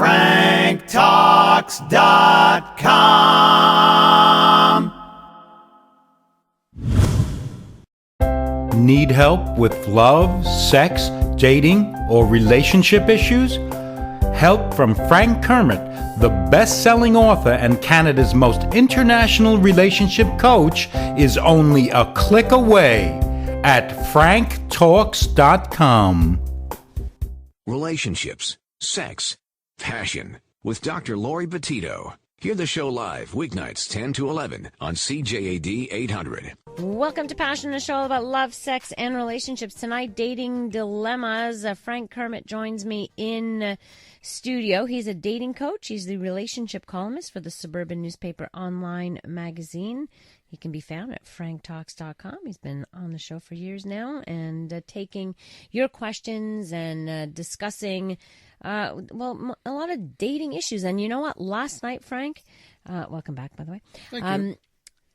franktalks.com. Need help with love, sex, dating, or relationship issues? Help from Frank Kermit, the best-selling author and Canada's most international relationship coach, is only a click away at franktalks.com. Relationships, sex, passion with Dr. Laurie Betito. Hear the show live weeknights 10 to 11 on CJAD 800. Welcome to Passion, a show all about love, sex, and relationships. Tonight, dating dilemmas. Frank Kermit joins me in studio. He's a dating coach. He's the relationship columnist for the Suburban Newspaper online magazine. He can be found at franktalks.com. He's been on the show for years now and taking your questions and discussing, a lot of dating issues. And you know what? Last night, Frank, welcome back, by the way. Thank you.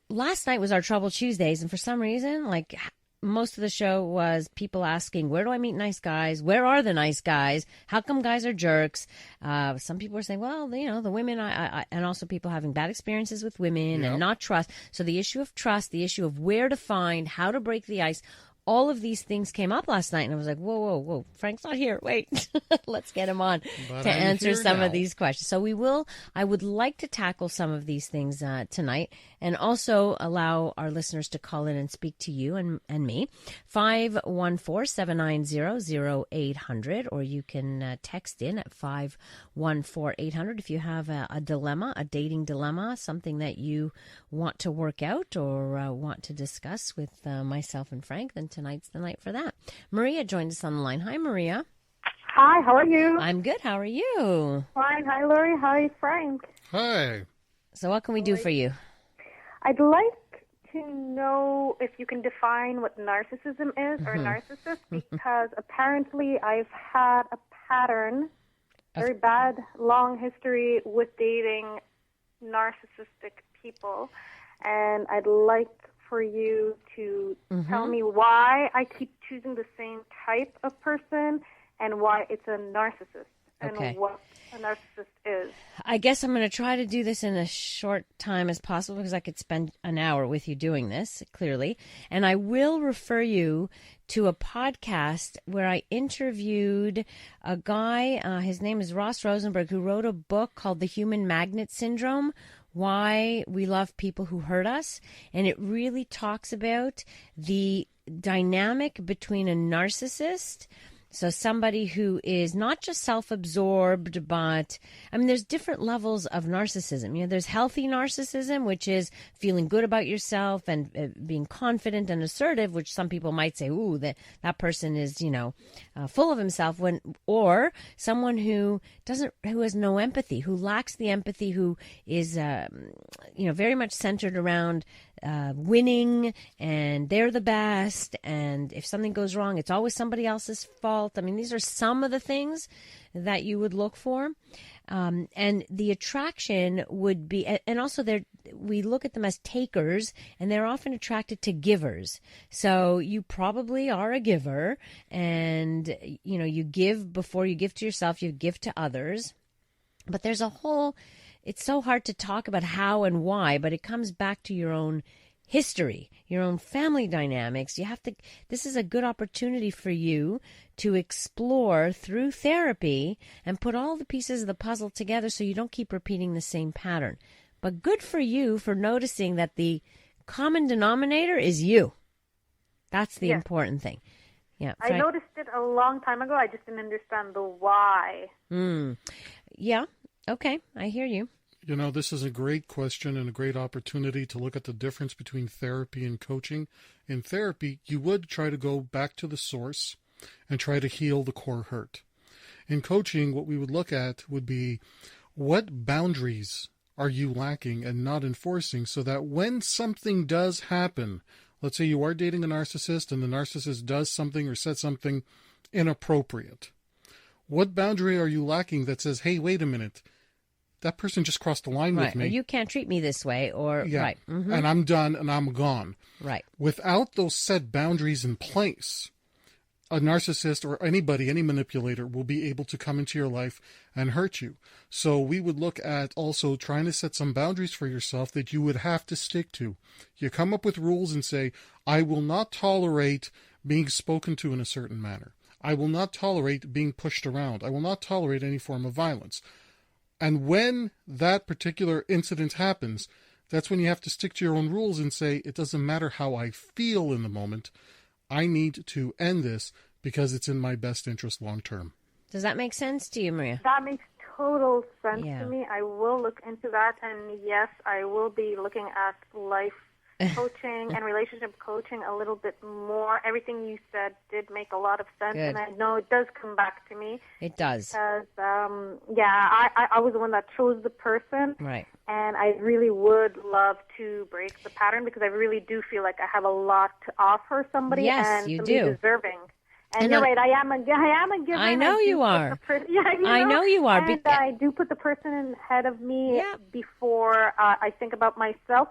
Last night was our Trouble Tuesdays, and for some reason, like most of the show was people asking, where do I meet nice guys? Where are the nice guys? How come guys are jerks? Some people were saying, well, you know, the women, and also people having bad experiences with women and not trust. So the issue of trust, the issue of where to find, how to break the ice, all of these things came up last night, and I was like, whoa, Frank's not here. Wait, let's get him on to answer some of these questions. So I would like to tackle some of these things tonight, and also allow our listeners to call in and speak to you and me. 514-790-0800, or you can text in at 514-800 if you have a dilemma, a dating dilemma, something that you want to work out or want to discuss with myself and Frank, then tonight's the night for that. Maria joined us on the line. Hi, Maria. Hi, how are you? I'm good. How are you? Fine. Hi, Laurie. Hi, Frank. Hi. So what can we do for you? I'd like to know if you can define what narcissism is or narcissist, because apparently I've had a pattern, very bad, long history with dating narcissistic people, and I'd like for you to tell me why I keep choosing the same type of person and why it's a narcissist and what a narcissist is. I guess I'm going to try to do this in as short time as possible because I could spend an hour with you doing this, clearly. And I will refer you to a podcast where I interviewed a guy, his name is Ross Rosenberg, who wrote a book called The Human Magnet Syndrome, Why We Love People Who Hurt Us. And it really talks about the dynamic between a narcissist, so somebody who is not just self-absorbed, but, I mean, there's different levels of narcissism. You know, there's healthy narcissism, which is feeling good about yourself and being confident and assertive, which some people might say, ooh, that person is, full of himself. Or someone who has no empathy, who lacks the empathy, who is, very much centered around winning, and they're the best, and if something goes wrong, it's always somebody else's fault. I mean, these are some of the things that you would look for. And the attraction would be, and also we look at them as takers, and they're often attracted to givers. So you probably are a giver, and, you give before you give to yourself, you give to others. But there's it's so hard to talk about how and why, but it comes back to your own history, your own family dynamics. This is a good opportunity for you to explore through therapy and put all the pieces of the puzzle together so you don't keep repeating the same pattern. But good for you for noticing that the common denominator is you. That's the important thing. Yeah, I noticed it a long time ago. I just didn't understand the why. Yeah. Okay. I hear you. This is a great question and a great opportunity to look at the difference between therapy and coaching. In therapy, you would try to go back to the source and try to heal the core hurt. In coaching, what we would look at would be what boundaries are you lacking and not enforcing so that when something does happen, let's say you are dating a narcissist and the narcissist does something or says something inappropriate. What boundary are you lacking that says, hey, wait a minute, that person just crossed the line with me. Or you can't treat me this way, right. Mm-hmm. And I'm done and I'm gone. Right. Without those set boundaries in place, a narcissist or anybody, any manipulator, will be able to come into your life and hurt you. So we would look at also trying to set some boundaries for yourself that you would have to stick to. You come up with rules and say, I will not tolerate being spoken to in a certain manner. I will not tolerate being pushed around. I will not tolerate any form of violence. And when that particular incident happens, that's when you have to stick to your own rules and say, it doesn't matter how I feel in the moment. I need to end this because it's in my best interest long term. Does that make sense to you, Maria? That makes total sense to me. I will look into that. And yes, I will be looking at life coaching and relationship coaching a little bit more. Everything you said did make a lot of sense. Good. And I know it does come back to me. It does. Because, I was the one that chose the person. Right. And I really would love to break the pattern because I really do feel like I have a lot to offer somebody. Yes, and you somebody do. Deserving. And you're right. I am a giver. I know you are. I know you are. And I do put the person ahead of me before I think about myself.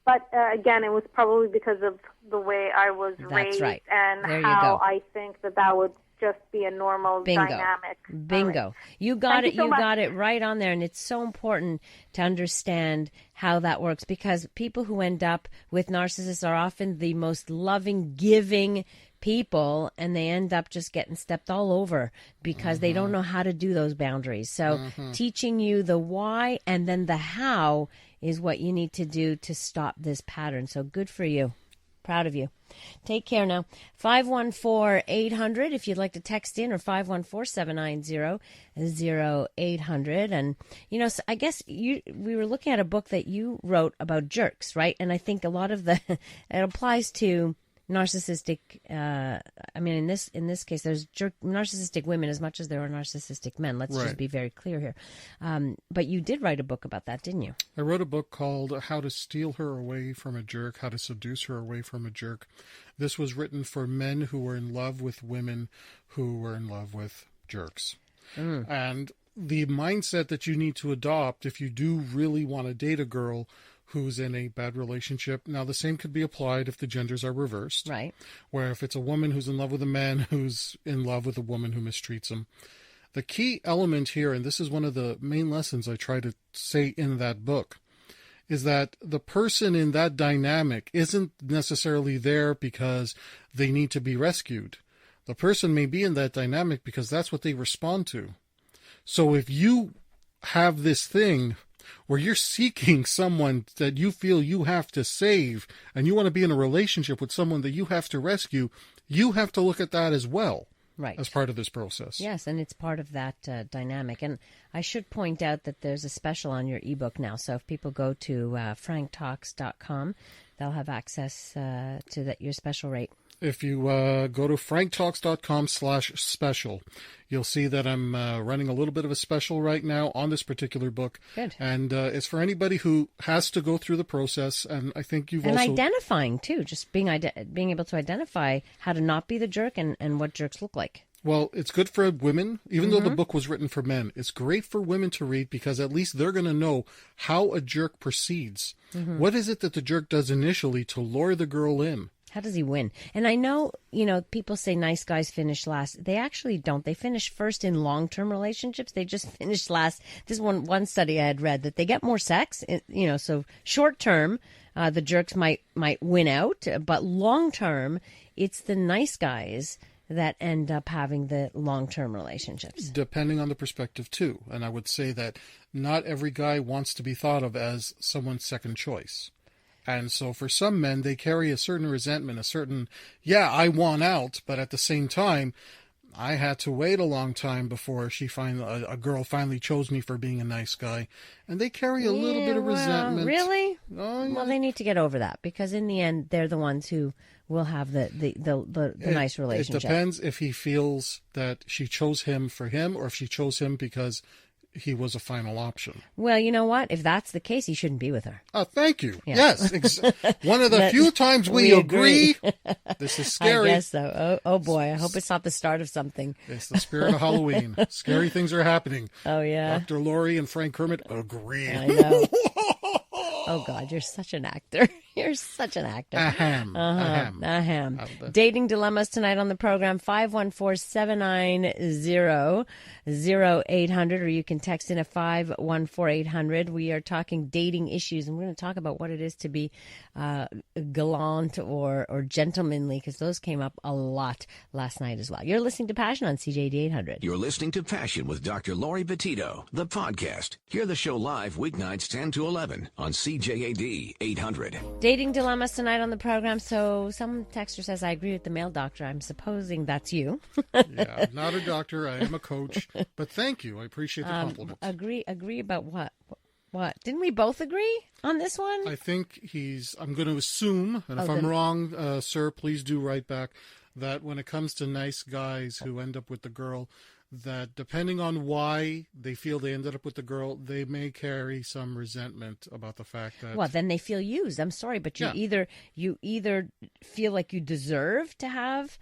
But again, it was probably because of the way I was raised and how I think that would just be a normal dynamic. Bingo. Right. You got it. You got it right on there. And it's so important to understand how that works because people who end up with narcissists are often the most loving, giving people, and they end up just getting stepped all over because they don't know how to do those boundaries. So teaching you the why and then the how is what you need to do to stop this pattern. So good for you. Proud of you. Take care now. 514-800 if you'd like to text in, or 514-790-0800. And, so I guess we were looking at a book that you wrote about jerks, right? And I think a lot of it applies to narcissistic, in this case, there's narcissistic women as much as there are narcissistic men. Let's just be very clear here. But you did write a book about that, didn't you? I wrote a book called How to Steal Her Away from a Jerk, How to Seduce Her Away from a Jerk. This was written for men who were in love with women who were in love with jerks. And the mindset that you need to adopt if you do really want to date a girl who's in a bad relationship. Now, the same could be applied if the genders are reversed. Right. Where if it's a woman who's in love with a man who's in love with a woman who mistreats him. The key element here, and this is one of the main lessons I try to say in that book, is that the person in that dynamic isn't necessarily there because they need to be rescued. The person may be in that dynamic because that's what they respond to. So if you have this thing where you're seeking someone that you feel you have to save and you want to be in a relationship with someone that you have to rescue, you have to look at that as well. Right. As part of this process. Yes, and it's part of that dynamic. And I should point out that there's a special on your ebook now. So if people go to franktalks.com, they'll have access to your special rate. If you go to franktalks.com/special, you'll see that I'm running a little bit of a special right now on this particular book. Good. And it's for anybody who has to go through the process. And I think you've also... And identifying, too, just being able to identify how to not be the jerk and what jerks look like. Well, it's good for women, even though the book was written for men. It's great for women to read because at least they're going to know how a jerk proceeds. What is it that the jerk does initially to lure the girl in? How does he win? And I know, people say nice guys finish last. They actually don't. They finish first in long-term relationships. They just finish last. This one study I had read that they get more sex, so short-term, the jerks might win out, but long-term, it's the nice guys that end up having the long-term relationships. Depending on the perspective, too. And I would say that not every guy wants to be thought of as someone's second choice. And so for some men, they carry a certain resentment, I won out, but at the same time, I had to wait a long time before a girl finally chose me for being a nice guy. And they carry a little bit of resentment. Really? Oh, yeah. Well, they need to get over that because in the end, they're the ones who will have the nice relationship. It depends if he feels that she chose him for him or if she chose him because he was a final option. Well, you know what? If that's the case, he shouldn't be with her. Oh, thank you. Yeah. Yes. One of the few times we agree. This is scary. I guess so. Oh, boy. I hope it's not the start of something. It's the spirit of Halloween. Scary things are happening. Oh, yeah. Dr. Laurie and Frank Kermit agree. I know. Oh, God, you're such an actor. You're such an actor. Ahem. Ahem. Dating Dilemmas tonight on the program, 514-790-0800, or you can text in at 514-800. We are talking dating issues, and we're going to talk about what it is to be gallant or gentlemanly, because those came up a lot last night as well. You're listening to Passion on CJAD 800. You're listening to Passion with Dr. Laurie Betito, the podcast. Hear the show live weeknights 10 to 11 on CJAD 800. Dating Dilemmas tonight on the program. So some texter says, I agree with the male doctor. I'm supposing that's you. Yeah, I'm not a doctor. I am a coach. But thank you. I appreciate the compliment. Agree about what? What? Didn't we both agree on this one? I think I'm going to assume, and if I'm wrong, sir, please do write back, that when it comes to nice guys who end up with the girl, that depending on why they feel they ended up with the girl, they may carry some resentment about the fact that... Well, then they feel used. I'm sorry, but you either feel like you deserve to have,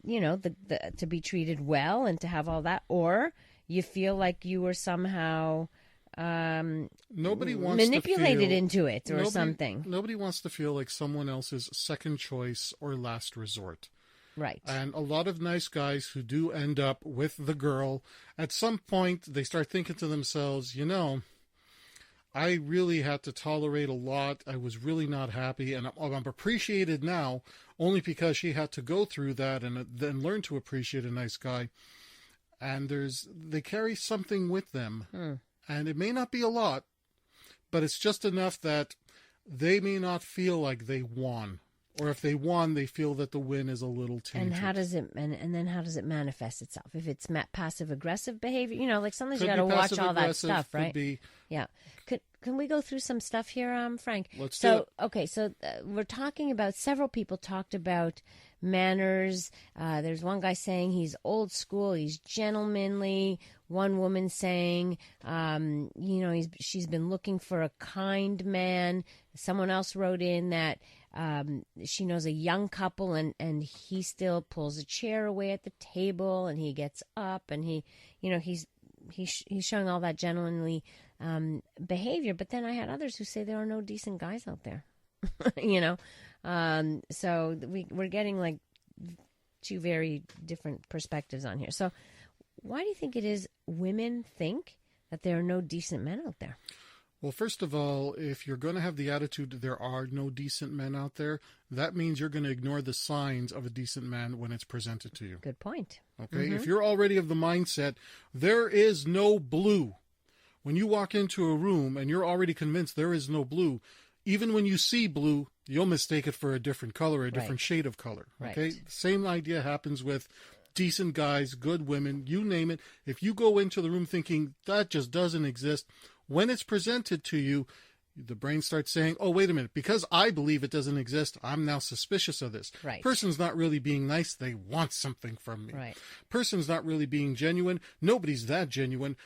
to be treated well and to have all that, or you feel like you were somehow nobody wants manipulated to feel, into it or something. Nobody wants to feel like someone else's second choice or last resort. Right. And a lot of nice guys who do end up with the girl, at some point they start thinking to themselves, I really had to tolerate a lot. I was really not happy, and I'm appreciated now only because she had to go through that and then learn to appreciate a nice guy. And they carry something with them. And it may not be a lot, but it's just enough that they may not feel like they won. Or if they won, they feel that the win is a little tainted. And how does it? And then how does it manifest itself? If it's passive aggressive behavior, like sometimes you got to watch all that stuff, right? Yeah. Can we go through some stuff here, Frank? Let's do it. Okay, so we're talking about, several people talked about manners. There's one guy saying he's old school, he's gentlemanly. One woman saying, she's been looking for a kind man. Someone else wrote in that she knows a young couple and he still pulls a chair away at the table and he gets up and he's showing all that gentlemanly behavior. But then I had others who say there are no decent guys out there, so we're getting like two very different perspectives on here. So why do you think it is women think that there are no decent men out there? Well, first of all, if you're going to have the attitude that there are no decent men out there, that means you're going to ignore the signs of a decent man when it's presented to you. Good point. Okay? Mm-hmm. If you're already of the mindset, there is no blue. When you walk into a room and you're already convinced there is no blue, even when you see blue, you'll mistake it for a different color, a different shade of color. Okay? Right. The same idea happens with decent guys, good women, you name it. If you go into the room thinking that just doesn't exist, when it's presented to you, the brain starts saying, oh, wait a minute, because I believe it doesn't exist, I'm now suspicious of this. Right. Person's not really being nice, they want something from me. Right. Person's not really being genuine, nobody's that genuine,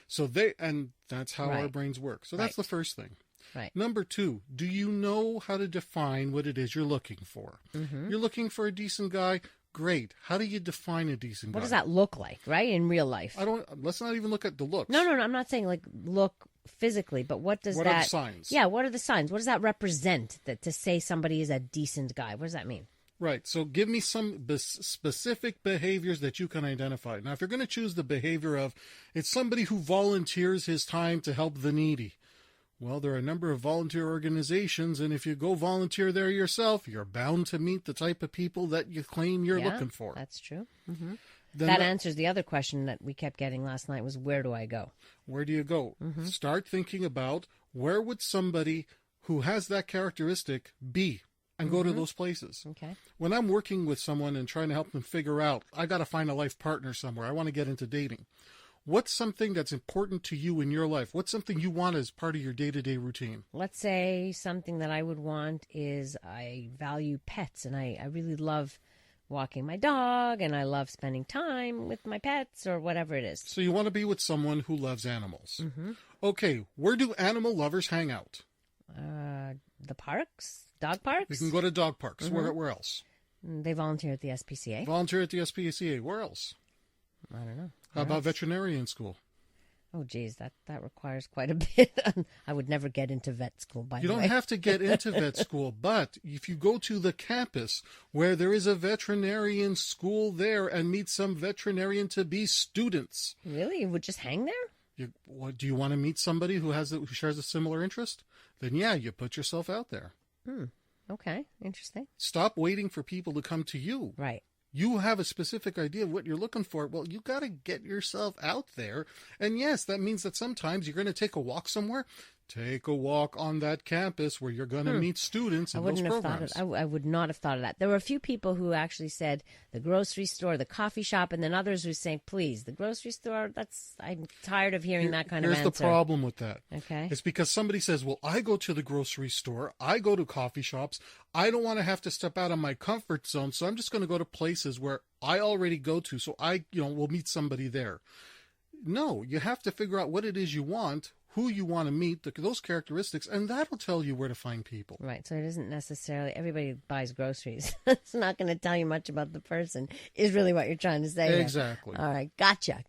and that's how our brains work. So that's the first thing. Right. Number 2, do you know how to define what it is you're looking for? Mm-hmm. You're looking for a decent guy? Great. How do you define a decent guy? What does that look like, right, in real life? Let's not even look at the looks. No, I'm not saying like look physically, but what are the signs? Yeah, what are the signs? What does that represent, that to say somebody is a decent guy? What does that mean? Right. So give me some specific behaviors that you can identify. Now, if you're going to choose the behavior of, it's somebody who volunteers his time to help the needy. Well, there are a number of volunteer organizations, and if you go volunteer there yourself, you're bound to meet the type of people that you claim you're looking for. That's true. Mm-hmm. That answers the other question that we kept getting last night, was where do I go? Where do you go? Mm-hmm. Start thinking about, where would somebody who has that characteristic be, and go to those places. Okay. When I'm working with someone and trying to help them figure out, I got to find a life partner somewhere, I want to get into dating. What's something that's important to you in your life? What's something you want as part of your day-to-day routine? Let's say something that I would want is, I value pets, and I really love walking my dog, and I love spending time with my pets, or whatever it is. So you want to be with someone who loves animals. Mm-hmm. Okay, where do animal lovers hang out? The parks, dog parks. You can go to dog parks. Mm-hmm. Where else? They volunteer at the SPCA. Volunteer at the SPCA. Where else? I don't know. How about veterinarian school? Oh, geez, that requires quite a bit. I would never get into vet school, by the way. You don't have to get into vet school, but if you go to the campus where there is a veterinarian school there and meet some veterinarian to be students. Really? You would just hang there? Do you want to meet somebody who shares a similar interest? Then yeah, you put yourself out there. Okay, interesting. Stop waiting for people to come to you. Right. You have a specific idea of what you're looking for. Well, you got to get yourself out there. And yes, that means that sometimes you're going to take a walk somewhere. Take a walk on that campus where you're going to meet students in those programs. I would not have thought of that. There were a few people who actually said the grocery store, the coffee shop, and then others who saying, please, the grocery store, I'm tired of hearing that kind of answer. Here's the problem with that. Okay. It's because somebody says, well, I go to the grocery store, I go to coffee shops, I don't want to have to step out of my comfort zone, so I'm just going to go to places where I already go to, so we'll meet somebody there. No, you have to figure out what it is you want, who you want to meet, those characteristics, and that'll tell you where to find people. Right. So it isn't necessarily everybody buys groceries. It's not going to tell you much about the person, is really what you're trying to say. Exactly. All right. Gotcha.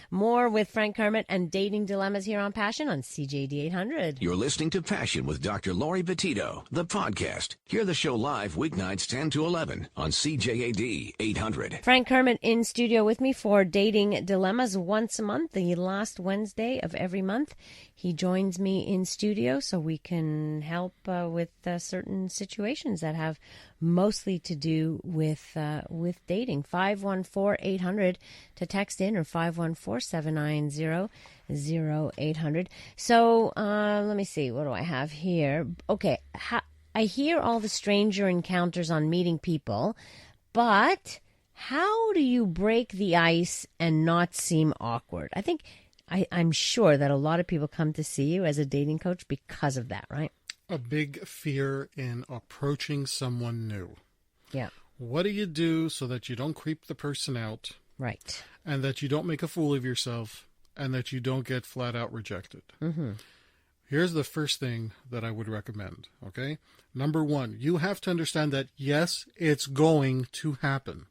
More with Frank Kermit and Dating Dilemmas here on Passion on CJAD 800. You're listening to Passion with Dr. Laurie Betito, the podcast. Hear the show live weeknights 10 to 11 on CJAD 800. Frank Kermit in studio with me for Dating Dilemmas once a month, the last Wednesday of every month. He joins me in studio so we can help with certain situations that have mostly to do with dating. 514-800 to text in, or 514-790-0800. So let me see. What do I have here? Okay. I hear all the stranger encounters on meeting people, but how do you break the ice and not seem awkward? I think I'm sure that a lot of people come to see you as a dating coach because of that, right? A big fear in approaching someone new. Yeah. What do you do so that you don't creep the person out? Right. And that you don't make a fool of yourself, and that you don't get flat out rejected. Mm-hmm. Here's the first thing that I would recommend, okay? Number one, you have to understand that, yes, it's going to happen.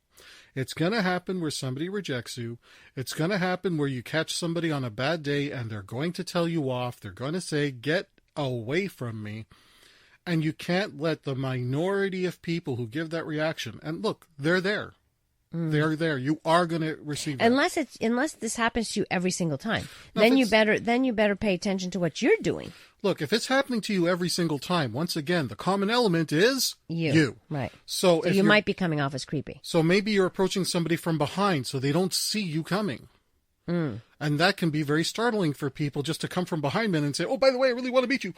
It's going to happen where somebody rejects you. It's going to happen where you catch somebody on a bad day and they're going to tell you off. They're going to say, get away from me. And you can't let the minority of people who give that reaction, and look, they're there. They're there. You are going to receive that. Unless this happens to you every single time. No, then you better pay attention to what you're doing. Look, if it's happening to you every single time, once again, the common element is you. Right. So you might be coming off as creepy. So maybe you're approaching somebody from behind so they don't see you coming. And that can be very startling for people, just to come from behind men and say, oh, by the way, I really want to meet you.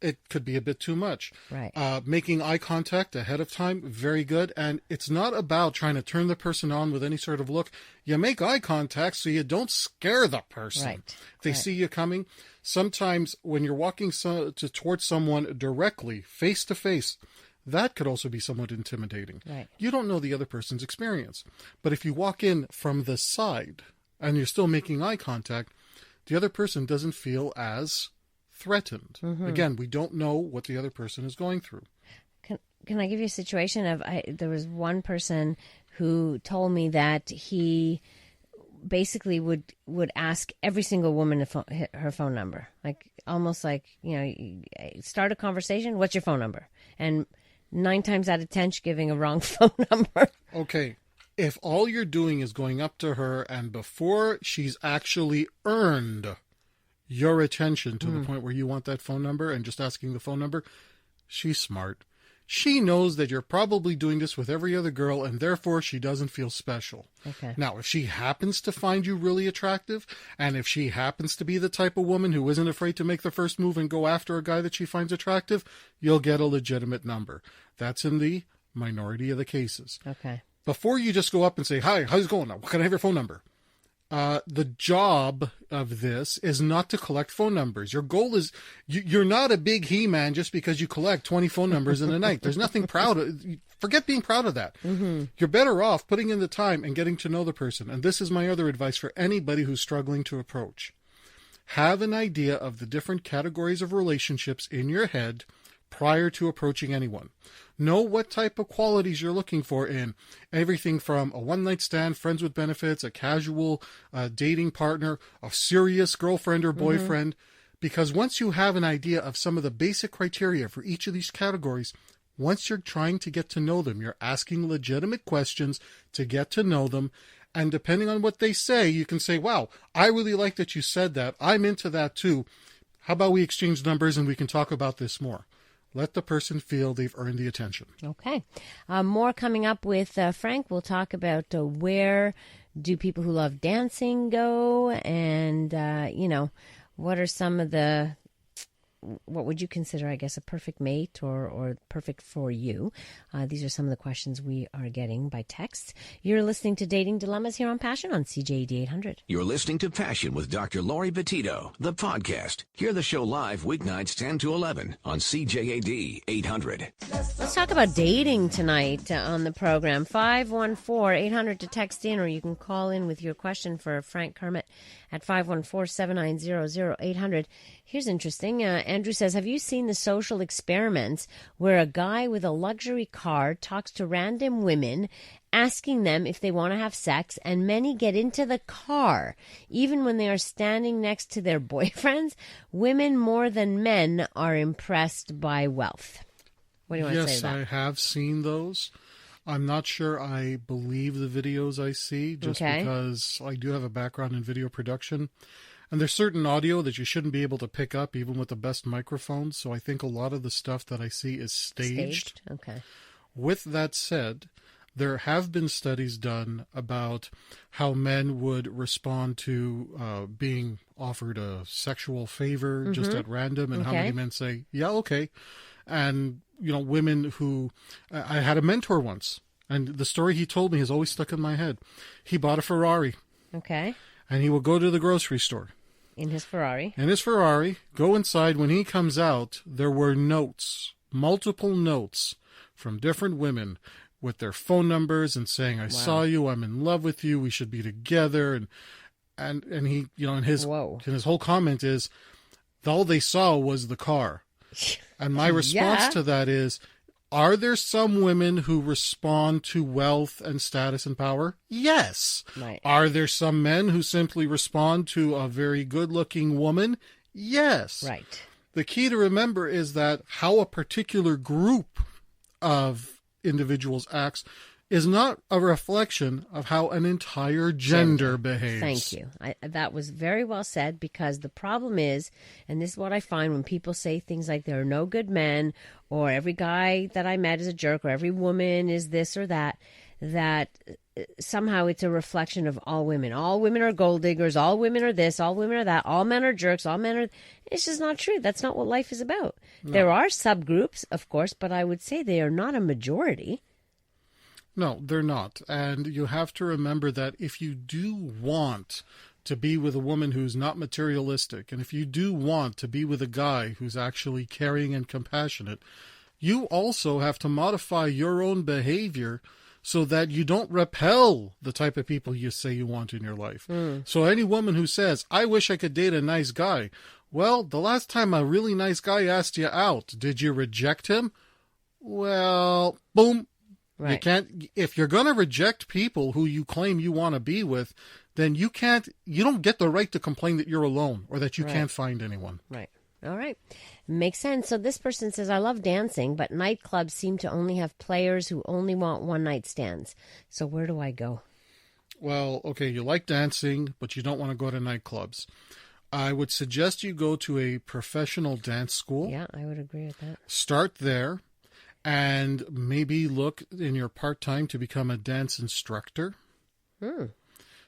It could be a bit too much. Right. Making eye contact ahead of time, very good. And it's not about trying to turn the person on with any sort of look. You make eye contact so you don't scare the person. Right. If they see you coming. Sometimes when you're walking towards someone directly, face to face, that could also be somewhat intimidating. Right. You don't know the other person's experience. But if you walk in from the side and you're still making eye contact, the other person doesn't feel as threatened. Mm-hmm. Again, we don't know what the other person is going through. Can I give you a situation of there was one person who told me that he basically would ask every single woman her phone number, like almost like, start a conversation, what's your phone number? And 9 times out of 10 she's giving a wrong phone number. Okay. If all you're doing is going up to her and before she's actually earned your attention to the point where you want that phone number and just asking the phone number, she's smart. She knows that you're probably doing this with every other girl, and therefore she doesn't feel special. Okay. Now, if she happens to find you really attractive, and if she happens to be the type of woman who isn't afraid to make the first move and go after a guy that she finds attractive, you'll get a legitimate number. That's in the minority of the cases. Okay. Before you just go up and say, hi, how's it going? Can I have your phone number? The job of this is not to collect phone numbers. Your goal is, you're not a big he-man just because you collect 20 phone numbers in a night. There's nothing proud of. Forget being proud of that. Mm-hmm. You're better off putting in the time and getting to know the person. And this is my other advice for anybody who's struggling to approach. Have an idea of the different categories of relationships in your head prior to approaching anyone. Know what type of qualities you're looking for in everything from a one-night stand, friends with benefits, a casual dating partner, a serious girlfriend or boyfriend. Because once you have an idea of some of the basic criteria for each of these categories, once you're trying to get to know them, you're asking legitimate questions to get to know them. And depending on what they say, you can say, wow, I really like that you said that. I'm into that too. How about we exchange numbers and we can talk about this more? Let the person feel they've earned the attention. Okay. More coming up with Frank. We'll talk about where do people who love dancing go, and, what are some of the, what would you consider, I guess, a perfect mate or perfect for you? These are some of the questions we are getting by text. You're listening to Dating Dilemmas here on Passion on CJAD 800. You're listening to Passion with Dr. Laurie Betito, the podcast. Hear the show live weeknights 10 to 11 on CJAD 800. Let's talk about dating tonight on the program. 514-800 to text in, or you can call in with your question for Frank Kermit at 514-790-0800. Here's interesting. Andrew says, have you seen the social experiments where a guy with a luxury car talks to random women, asking them if they want to have sex, and many get into the car, even when they are standing next to their boyfriends? Women more than men are impressed by wealth. What do you want to say to that? Yes, I have seen those. I'm not sure I believe the videos I see, just because I do have a background in video production. And there's certain audio that you shouldn't be able to pick up even with the best microphones. So I think a lot of the stuff that I see is staged. Okay. With that said, there have been studies done about how men would respond to being offered a sexual favor just at random, and how many men say, yeah, okay. And, women who, I had a mentor once, and the story he told me has always stuck in my head. He bought a Ferrari. Okay. And he would go to the grocery store. In his Ferrari. Go inside. When he comes out, there were notes, multiple notes from different women with their phone numbers and saying, I saw you, I'm in love with you, we should be together. And he, and his whole comment is, all they saw was the car. And my response to that is, are there some women who respond to wealth and status and power? Yes. Right. Are there some men who simply respond to a very good-looking woman? Yes. Right. The key to remember is that how a particular group of individuals acts is not a reflection of how an entire gender behaves. Thank you. That was very well said, because the problem is, and this is what I find when people say things like there are no good men, or every guy that I met is a jerk, or every woman is this or that, that somehow it's a reflection of all women. All women are gold diggers, all women are this, all women are that, all men are jerks, all men are... It's just not true. That's not what life is about. No. There are subgroups, of course, but I would say they are not a majority. No, they're not. And you have to remember that if you do want to be with a woman who's not materialistic, and if you do want to be with a guy who's actually caring and compassionate, you also have to modify your own behavior so that you don't repel the type of people you say you want in your life. So any woman who says, I wish I could date a nice guy, well, the last time a really nice guy asked you out, did you reject him? Well, boom. Right. You can't, if you're going to reject people who you claim you want to be with, then you don't get the right to complain that you're alone or that you can't find anyone. Right. All right. Makes sense. So this person says, I love dancing, but nightclubs seem to only have players who only want one-night stands. So where do I go? Well, okay, you like dancing, but you don't want to go to nightclubs. I would suggest you go to a professional dance school. Yeah, I would agree with that. Start there. And maybe look in your part-time to become a dance instructor.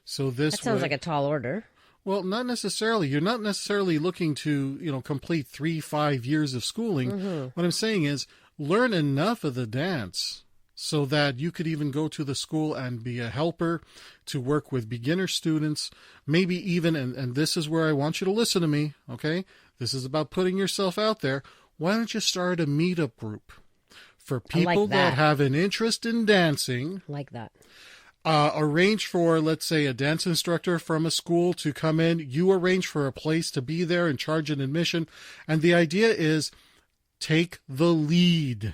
So this that sounds like a tall order. Well, not necessarily. You're not necessarily looking to, complete 3-5 years of schooling. What I'm saying is learn enough of the dance so that you could even go to the school and be a helper to work with beginner students. Maybe even, and this is where I want you to listen to me, okay? This is about putting yourself out there. Why don't you start a meetup group? For people that have an interest in dancing. Like that. Arrange for, let's say, a dance instructor from a school to come in. You arrange for a place to be there and charge an admission. And the idea is Take the lead.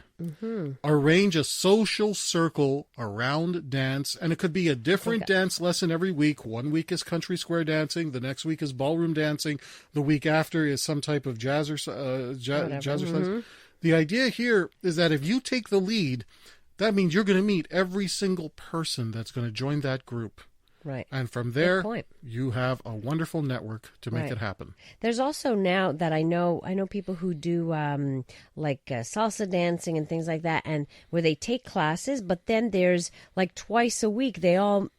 Arrange a social circle around dance, and it could be a different dance lesson every week. 1 week is country square dancing, the next week is ballroom dancing, the week after is some type of jazzercise. The idea here is that if you take the lead, that means you're going to meet every single person that's going to join that group. Right. And from there, you have a wonderful network to make it happen. There's also now that I know people who do salsa dancing and things like that, and where they take classes, but then there's like twice a week,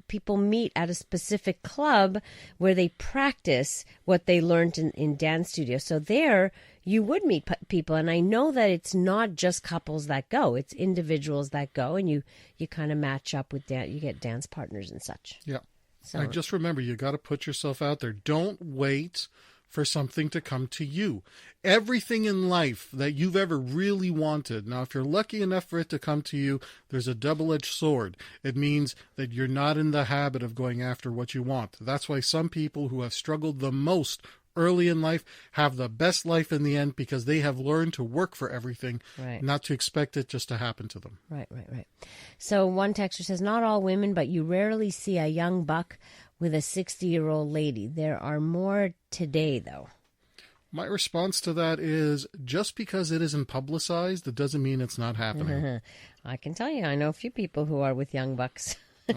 people meet at a specific club where they practice what they learned in dance studio. So there you would meet people. And I know that it's not just couples that go, it's individuals that go, and you kind of match up with you get dance partners and such. Yeah. So just remember, you got to put yourself out there. Don't wait for something to come to you. Everything in life that you've ever really wanted. Now, if you're lucky enough for it to come to you, there's a double-edged sword. It means that you're not in the habit of going after what you want. That's why some people who have struggled the most early in life have the best life in the end, because they have learned to work for everything, not to expect it just to happen to them. Right. So one texter says, not all women, but you rarely see a young buck with a 60-year-old lady. There are more today, though. My response to that is, just because it isn't publicized, it doesn't mean it's not happening. I can tell you, I know a few people who are with young bucks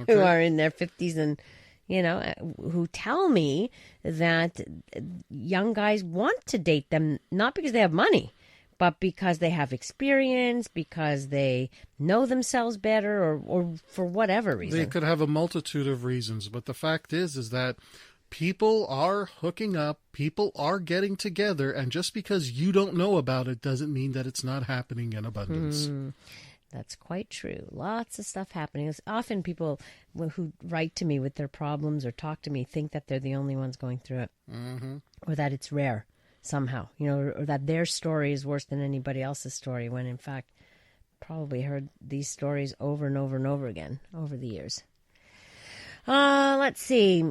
who are in their 50s and who tell me that young guys want to date them, not because they have money, but because they have experience, because they know themselves better, or for whatever reason. They could have a multitude of reasons, but the fact is that people are hooking up, people are getting together, and just because you don't know about it doesn't mean that it's not happening in abundance. That's quite true. Lots of stuff happening. It's often people who write to me with their problems or talk to me think that they're the only ones going through it, or that it's rare somehow, or that their story is worse than anybody else's story, when in fact probably heard these stories over and over and over again over the years. Let's see.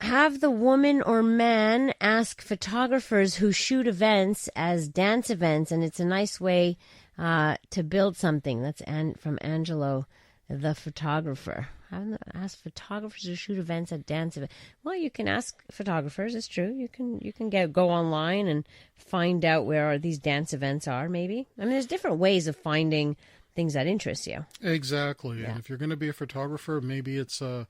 Have the woman or man ask photographers who shoot events as dance events, and it's a nice way to build something. That's from Angelo, the photographer. Ask photographers who shoot events at dance events. Well, you can ask photographers. It's true. You can go online and find out where these dance events are. Maybe. I mean, there's different ways of finding things that interest you. Exactly. Yeah. And if you're going to be a photographer, maybe it's a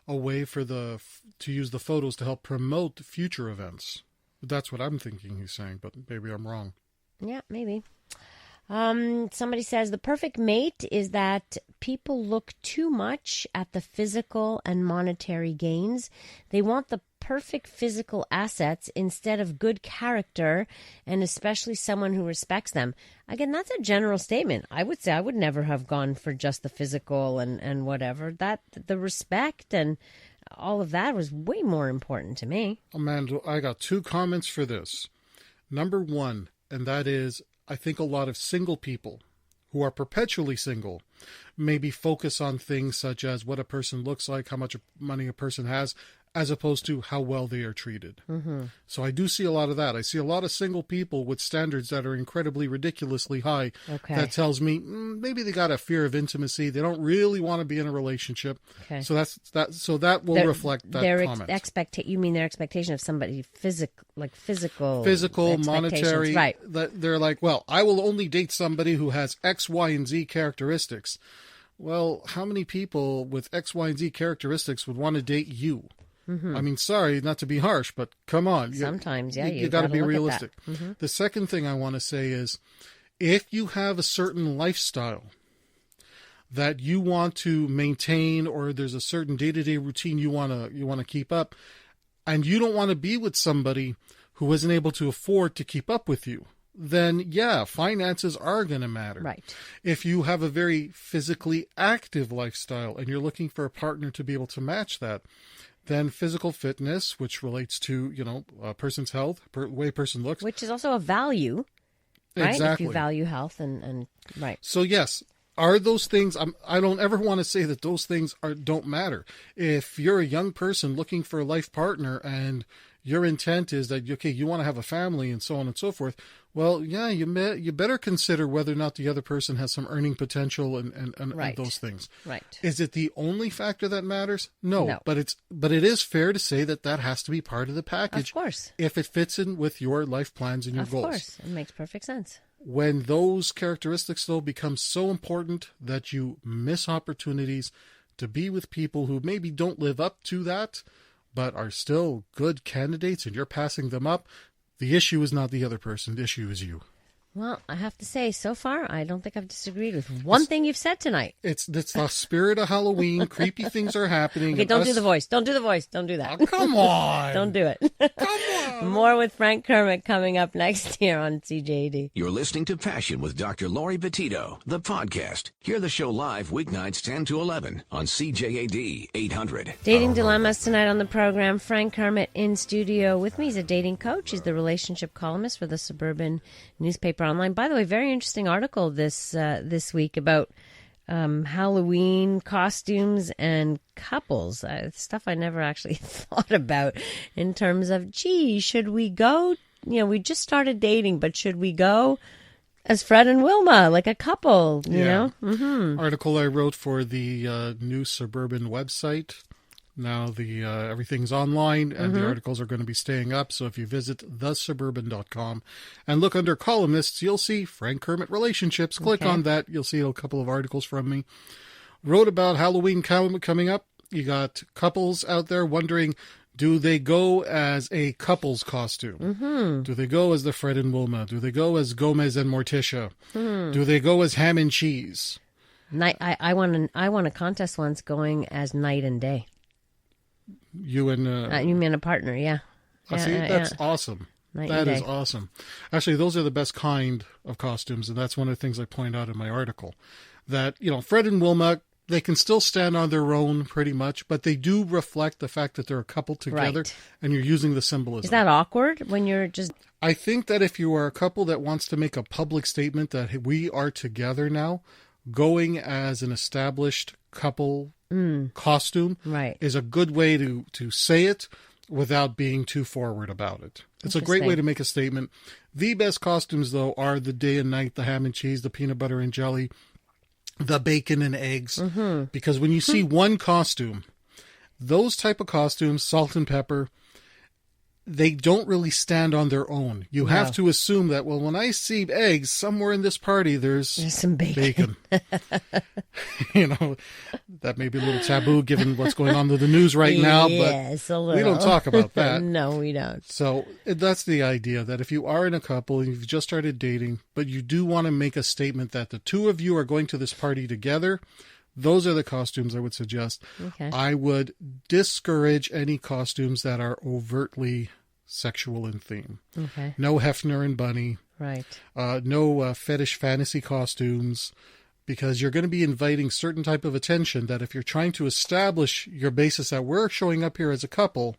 way to use the photos to help promote future events. That's what I'm thinking he's saying, but maybe I'm wrong. Yeah, maybe. Somebody says the perfect mate is that people look too much at the physical and monetary gains. They want the perfect physical assets instead of good character, and especially someone who respects them. Again, that's a general statement. I would say I would never have gone for just the physical and whatever. That the respect and all of that was way more important to me. Amanda, I got 2 comments for this. Number 1, and that is, I think a lot of single people who are perpetually single maybe focus on things such as what a person looks like, how much money a person has, as opposed to how well they are treated. So I do see a lot of that. I see a lot of single people with standards that are incredibly ridiculously high. That tells me maybe they got a fear of intimacy. They don't really want to be in a relationship. So that will reflect that comment. You mean their expectation of somebody physical, monetary, right? They're like, well, I will only date somebody who has X, Y, and Z characteristics. Well, how many people with X, Y, and Z characteristics would want to date you? I mean, sorry, not to be harsh, but come on. Sometimes, you got to be realistic. The second thing I want to say is, if you have a certain lifestyle that you want to maintain, or there's a certain day-to-day routine you want to keep up, and you don't want to be with somebody who isn't able to afford to keep up with you, then yeah, finances are going to matter. Right. If you have a very physically active lifestyle and you're looking for a partner to be able to match that, then physical fitness, which relates to, a person's health, the way a person looks. Which is also a value, right? Exactly. If you value health and right. So yes, are those things, I don't ever want to say that those things don't matter. If you're a young person looking for a life partner and your intent is that, okay, you want to have a family and so on and so forth, well, yeah, you better consider whether or not the other person has some earning potential and those things. Right. Is it the only factor that matters? No. But it is fair to say that has to be part of the package. Of course. If it fits in with your life plans and your goals. Of course. It makes perfect sense. When those characteristics, though, become so important that you miss opportunities to be with people who maybe don't live up to that, but are still good candidates and you're passing them up, the issue is not the other person. The issue is you. Well, I have to say, so far, I don't think I've disagreed with one thing you've said tonight. It's the spirit of Halloween. Creepy things are happening. Okay, don't do the voice. Don't do the voice. Don't do that. Oh, come on. Don't do it. Come on. More with Frank Kermit coming up next here on CJAD. You're listening to Passion with Dr. Laurie Betito, the podcast. Hear the show live weeknights 10 to 11 on CJAD 800. Dating Dilemmas tonight on the program. Frank Kermit in studio with me. He's a dating coach. He's the relationship columnist for the Suburban newspaper online. By the way, very interesting article this week about Halloween costumes and couples. Stuff I never actually thought about in terms of, should we go? We just started dating, but should we go as Fred and Wilma, like a couple? You know, article I wrote for the new Suburban website. Now everything's online and the articles are going to be staying up. So if you visit thesuburban.com and look under columnists, you'll see Frank Kermit Relationships. Click on that. You'll see a couple of articles from me. Wrote about Halloween coming up. You got couples out there wondering, do they go as a couple's costume? Do they go as the Fred and Wilma? Do they go as Gomez and Morticia? Do they go as ham and cheese? I won a contest once going as night and day. You and you mean a partner, yeah. That's awesome. That is awesome. Actually, those are the best kind of costumes, and that's one of the things I point out in my article. That, Fred and Wilma, they can still stand on their own pretty much, but they do reflect the fact that they're a couple together, and you're using the symbolism. Is that awkward when you're just... I think that if you are a couple that wants to make a public statement that, hey, we are together now, going as an established couple costume is a good way to say it without being too forward about it. It's a great way to make a statement. The best costumes, though, are the day and night, the ham and cheese, the peanut butter and jelly, the bacon and eggs. Because when you see one costume, those type of costumes, salt and pepper, they don't really stand on their own. You have to assume that, well, when I see eggs, somewhere in this party, there's some bacon. That may be a little taboo given what's going on with the news right now, but we don't talk about that. No, we don't. So that's the idea, that if you are in a couple and you've just started dating, but you do want to make a statement that the two of you are going to this party together, those are the costumes I would suggest. Okay. I would discourage any costumes that are overtly sexual in theme. Okay. No Hefner and Bunny. Right. No fetish fantasy costumes, because you're going to be inviting certain type of attention that if you're trying to establish your basis that we're showing up here as a couple,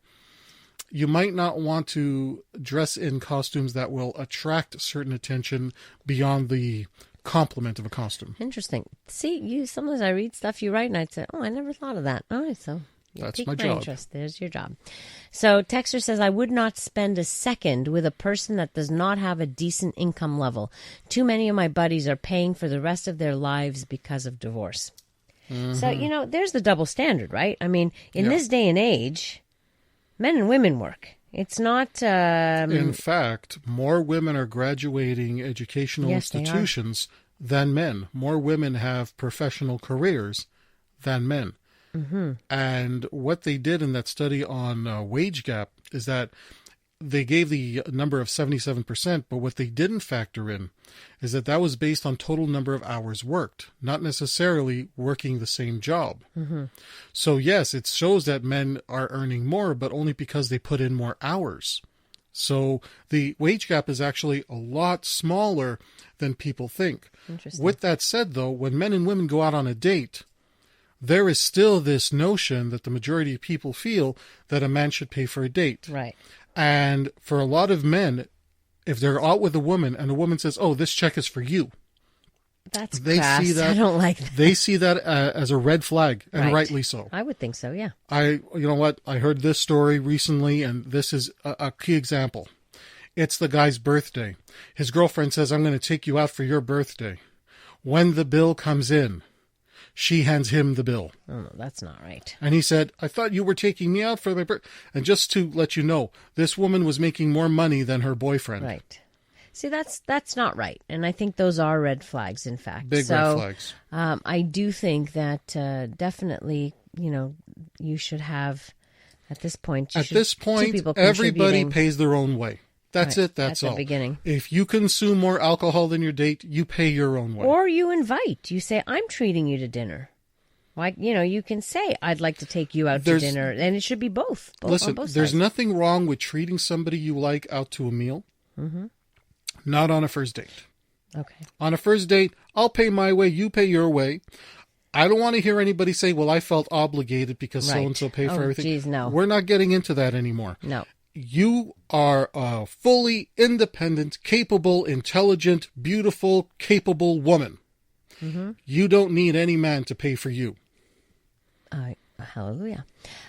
you might not want to dress in costumes that will attract certain attention beyond the complement of a costume. Interesting. See, sometimes I read stuff you write and I'd say, I never thought of that. All right, so that's my job. Interest. There's your job. So Texter says, I would not spend a second with a person that does not have a decent income level. Too many of my buddies are paying for the rest of their lives because of divorce. So, there's the double standard, right? I mean, in this day and age, men and women work. It's not... In fact, more women are graduating educational institutions than men. More women have professional careers than men. And what they did in that study on wage gap is that they gave the number of 77%, but what they didn't factor in is that was based on total number of hours worked, not necessarily working the same job. So yes, it shows that men are earning more, but only because they put in more hours. So the wage gap is actually a lot smaller than people think. With that said, though, when men and women go out on a date, there is still this notion that the majority of people feel that a man should pay for a date. Right. And for a lot of men, if they're out with a woman and a woman says, this check is for you, That's they crass. see that. I don't like that. They see that as a red flag, and Right. rightly so. I would think so, yeah. You know what? I heard this story recently, and this is a key example. It's the guy's birthday. His girlfriend says, I'm going to take you out for your birthday. When the bill comes in, she hands him the bill. Oh, no, that's not right. And he said, I thought you were taking me out for my birthday. And just to let you know, this woman was making more money than her boyfriend. Right. See, that's not right. And I think those are red flags, in fact. Big red flags. I do think that definitely, you should have, at this point, two people everybody pays their own way. That's right. it. That's at all. The beginning. If you consume more alcohol than your date, you pay your own way. Or you invite. You say, I'm treating you to dinner. Like, you can say, I'd like to take you out to dinner. And it should be both. Listen, on both there's sides. nothing wrong with treating somebody you like out to a meal. Mm-hmm. Not on a first date. Okay. On a first date, I'll pay my way, you pay your way. I don't want to hear anybody say, well, I felt obligated because Right. so-and-so paid for everything. Geez, no. We're not getting into that anymore. No. You are a fully independent, capable, intelligent, beautiful, capable woman. Mm-hmm. You don't need any man to pay for you. Hallelujah.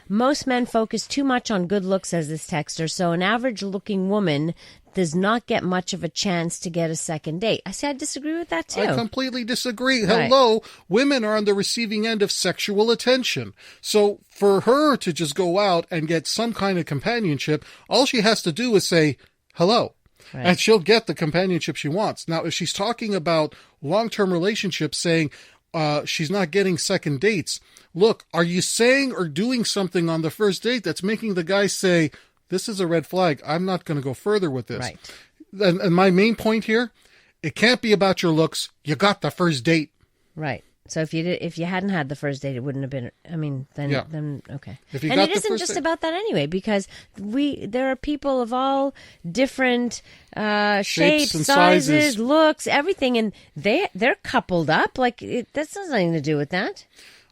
Most men focus too much on good looks, as this texter, so an average-looking woman does not get much of a chance to get a second date. I disagree with that, too. I completely disagree. Right. Hello, women are on the receiving end of sexual attention. So for her to just go out and get some kind of companionship, all she has to do is say hello. Right. And she'll get the companionship she wants. Now, if she's talking about long-term relationships, saying she's not getting second dates, look, are you saying or doing something on the first date that's making the guy say, this is a red flag, I'm not going to go further with this? Right. And my main point here, it can't be about your looks. You got the first date. Right. So if you hadn't had the first date, it wouldn't have been. I mean, then okay. If you and got it the isn't first just date- about that anyway, because there are people of all different shapes, and sizes, sizes. looks, everything, and they're coupled up. Like that has nothing to do with that.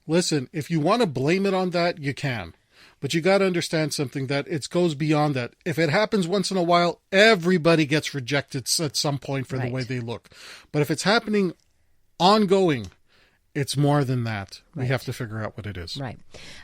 Listen, if you want to blame it on that, you can. But you got to understand something, that it goes beyond that. If it happens once in a while, everybody gets rejected at some point for the Right. way they look. But if it's happening ongoing, it's more than that. We Right. have to figure out what it is. Right.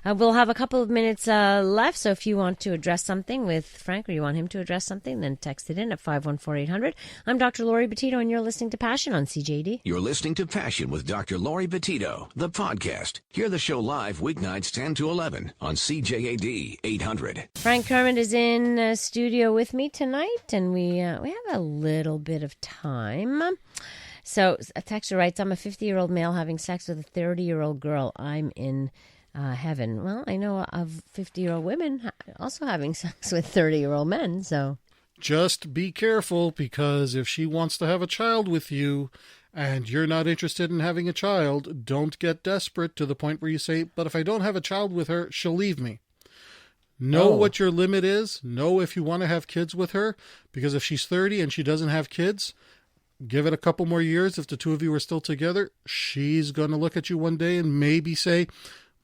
We'll have a couple of minutes left, so if you want to address something with Frank, or you want him to address something, then text it in at 514-800. I'm Dr. Laurie Betito, and you're listening to Passion on CJAD. You're listening to Passion with Dr. Laurie Betito, the podcast. Hear the show live weeknights 10 to 11 on CJAD 800. Frank Kermit is in studio with me tonight, and we have a little bit of time. So a texter writes, I'm a 50-year-old male having sex with a 30-year-old girl. I'm in heaven. Well, I know of 50-year-old women also having sex with 30-year-old men, so... Just be careful, because if she wants to have a child with you and you're not interested in having a child, don't get desperate to the point where you say, but if I don't have a child with her, she'll leave me. Know what your limit is. Know if you want to have kids with her, because if she's 30 and she doesn't have kids, give it a couple more years. If the two of you are still together, she's going to look at you one day and maybe say,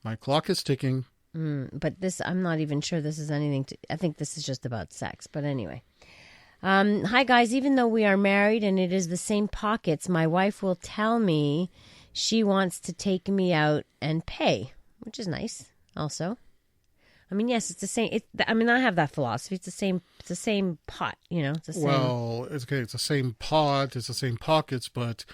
my clock is ticking. But this, I'm not even sure this is anything to... I think this is just about sex, but anyway. Hi, guys. Even though we are married and it is the same pockets, my wife will tell me she wants to take me out and pay, which is nice also. I mean, yes, it's the same. I have that philosophy. It's the same pot, It's the same. Well, it's okay. It's the same pot. It's the same pockets. But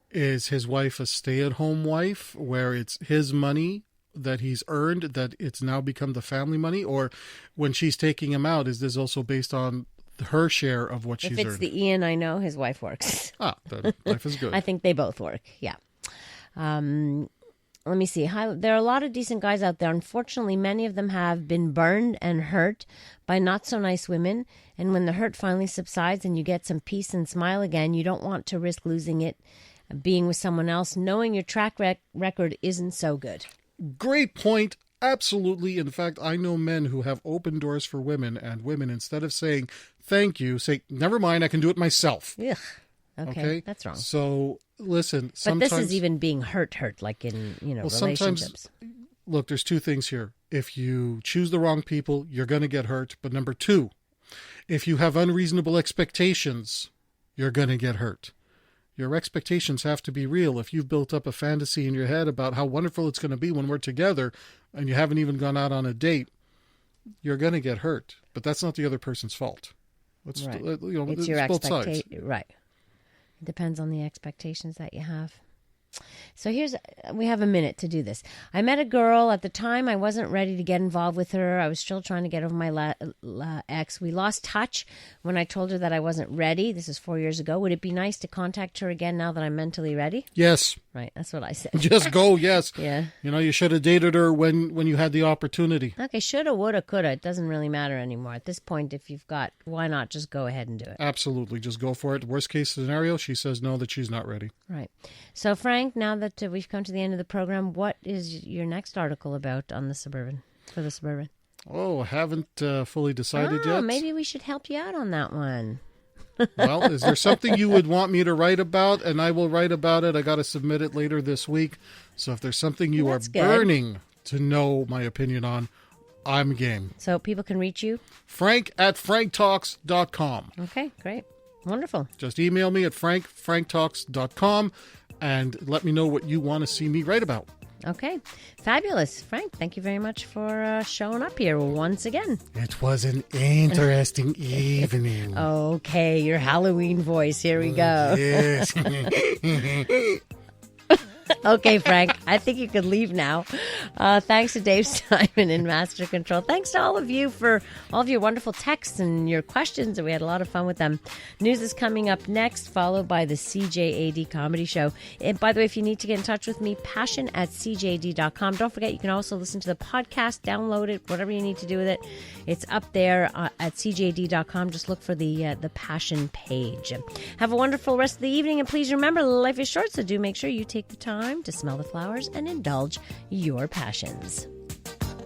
is his wife a stay-at-home wife, where it's his money that he's earned, that it's now become the family money? Or when she's taking him out, is this also based on her share of what she's if it's earned? the Ian I know, his wife works. Then life is good. I think they both work. Yeah. Let me see. There are a lot of decent guys out there. Unfortunately, many of them have been burned and hurt by not so nice women. And when the hurt finally subsides and you get some peace and smile again, you don't want to risk losing it, being with someone else, knowing your track record isn't so good. Great point. Absolutely. In fact, I know men who have open doors for women, and women, instead of saying thank you, say, never mind, I can do it myself. Ugh. Okay, that's wrong. So listen, But sometimes... this is even being hurt, like in, relationships. Look, there's two things here. If you choose the wrong people, you're going to get hurt. But number two, if you have unreasonable expectations, you're going to get hurt. Your expectations have to be real. If you've built up a fantasy in your head about how wonderful it's going to be when we're together and you haven't even gone out on a date, you're going to get hurt. But that's not the other person's fault. It's, right. It's your both sides. Right. It depends on the expectations that you have. So we have a minute to do this. I met a girl. At the time, I wasn't ready to get involved with her. I was still trying to get over my ex. We lost touch when I told her that I wasn't ready. This is 4 years ago. Would it be nice to contact her again now that I'm mentally ready? Yes. Right. That's what I said. Just go, yes. Yeah. You should have dated her when you had the opportunity. Okay, shoulda, woulda, coulda. It doesn't really matter anymore. At this point, why not just go ahead and do it? Absolutely. Just go for it. Worst case scenario, she says no, that she's not ready. Right. So, Frank, now that we've come to the end of the program, what is your next article about on the Suburban, for the Suburban? Oh, I haven't fully decided yet. Maybe we should help you out on that one. Well, is there something you would want me to write about? And I will write about it. I got to submit it later this week. So if there's something you are burning to know my opinion on, I'm game. So people can reach you? Frank@franktalks.com. Okay, great. Wonderful. Just email me at franktalks.com and let me know what you want to see me write about. Okay. Fabulous. Frank, thank you very much for showing up here once again. It was an interesting evening. Okay, your Halloween voice. Here we go. Yes. Okay, Frank, I think you could leave now. Thanks to Dave Simon in Master Control. Thanks to all of you for all of your wonderful texts and your questions, and we had a lot of fun with them. News is coming up next, followed by the CJAD Comedy Show. And by the way, if you need to get in touch with me, passion@cjad.com. Don't forget, you can also listen to the podcast, download it, whatever you need to do with it. It's up there at cjad.com. Just look for the Passion page. Have a wonderful rest of the evening, and please remember, life is short, so do make sure you take the time to smell the flowers and indulge your passions.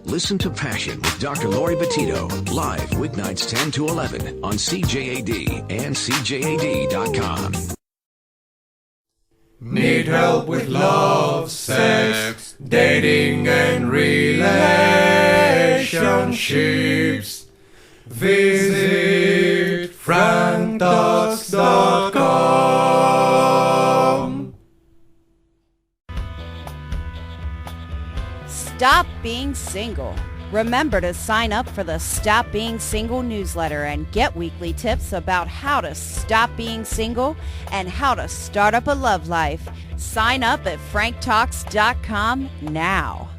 Listen to Passion with Dr. Laurie Betito, live weeknights 10 to 11 on CJAD and CJAD.com. Need help with love, sex, dating, and relationships? Visit franktalks.com. Stop being single. Remember to sign up for the Stop Being Single newsletter and get weekly tips about how to stop being single and how to start up a love life. Sign up at franktalks.com now.